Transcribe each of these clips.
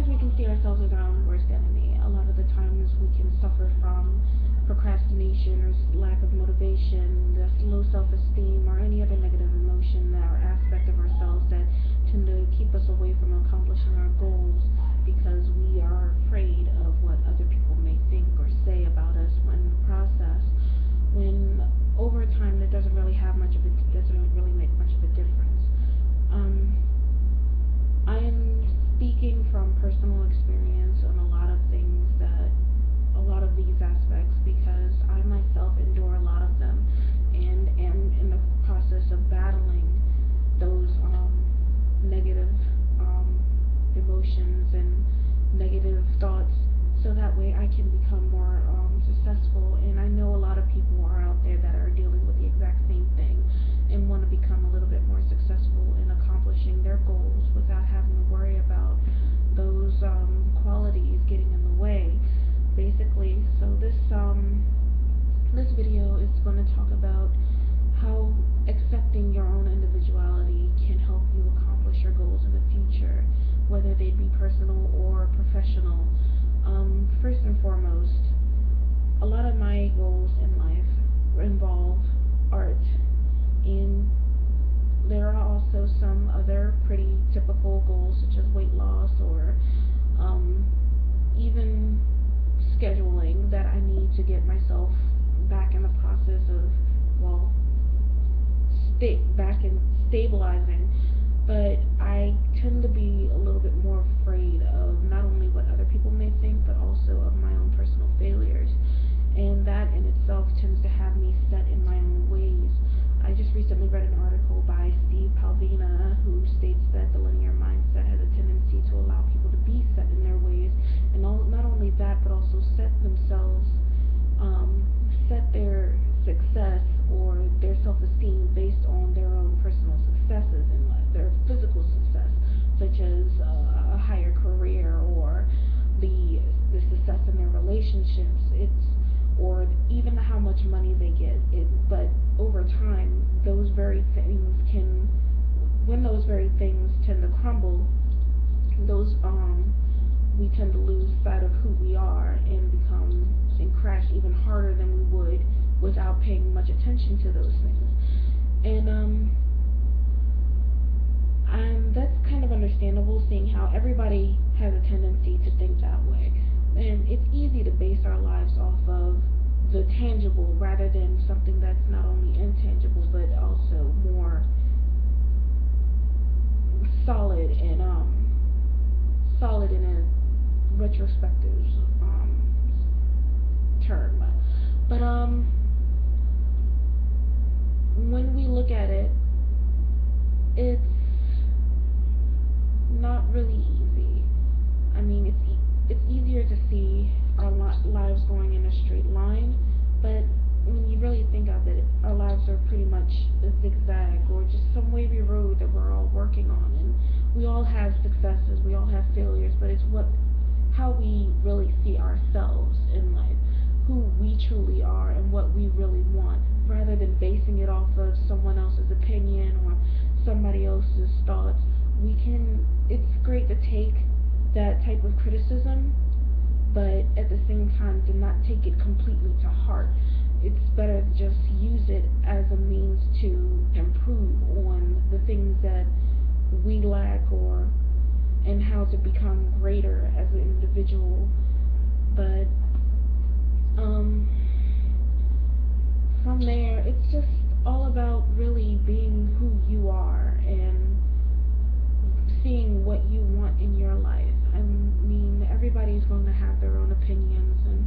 we can see ourselves as our own worst enemy. A lot of the times we can suffer from procrastination or lack of motivation, the low self-esteem, or any other negative emotion or aspect of ourselves that tend to keep us away from accomplishing our goals because we are afraid of what other people may think or say about us when in the process. When over time it doesn't really have much of a doesn't really make much of a difference. Um, I am speaking from personal experience on a lot of things that a lot of these aspects because I myself endure a lot of them and am in the process of battling those negative um, emotions and negative thoughts so that way I can become more successful. And I know a lot of people are out there that are dealing with the exact same thing and want to become a little bit more successful in accomplishing their goals without having to worry about those qualities getting in the way. Basically, so this video is going to talk about how accepting your own individuality can help you accomplish your goals in the future, whether they be personal or professional. First and foremost, a lot of my goals in life involve art, and there are also some other pretty typical goals such as weight loss or um, even scheduling that I need to get myself back in the process of, well, back in stabilizing. But I tend to be a little bit more afraid of not only what other people may think, but also of my own personal failures. And that in itself tends to have me set in my own ways. I just recently read an article by Steve Palvina who states that the linear mindset has a tendency to allow people to be set in their ways, and not only that, but also set themselves, set their success or their self-esteem based on their own personal successes in life, their physical success, such as a higher career or the success in their relationships. It's or even how much money they get. But over time, those very things can, when those very things tend to crumble, those we tend to lose sight of who we are and become and crash even harder than we would without paying much attention to those things. And that's kind of understandable, seeing how everybody has a tendency to think that way. And it's easy to base our lives off of the tangible rather than something that's not only intangible but also more solid and solid in a retrospective term. But when we look at it, it's not really easy. I mean, it's easier to see our lives going in a straight line, but when you really think of it, our lives are pretty much a zigzag or just some wavy road that we're all working on. And we all have successes, we all have failures, but it's how we really see ourselves in life, who we truly are, and what we really want, rather than basing it off of someone else's opinion or somebody else's thoughts. It's great to take that type of criticism, but at the same time, to not take it completely to heart. It's better to just use it as a means to improve on the things that we lack and how to become greater as an individual. But from there, it's just all about really being who you are and seeing what you want in your life. I mean, everybody's going to have their own opinions and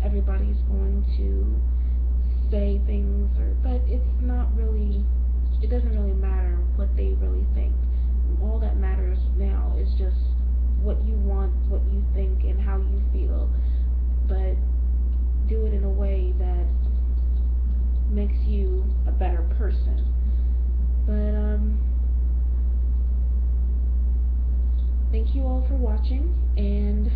everybody's going to say things, but it doesn't really matter what they really think. All that matters now is just what you want, what you think, and how you feel. But do it in a way that makes you a better person. But thank you all for watching, and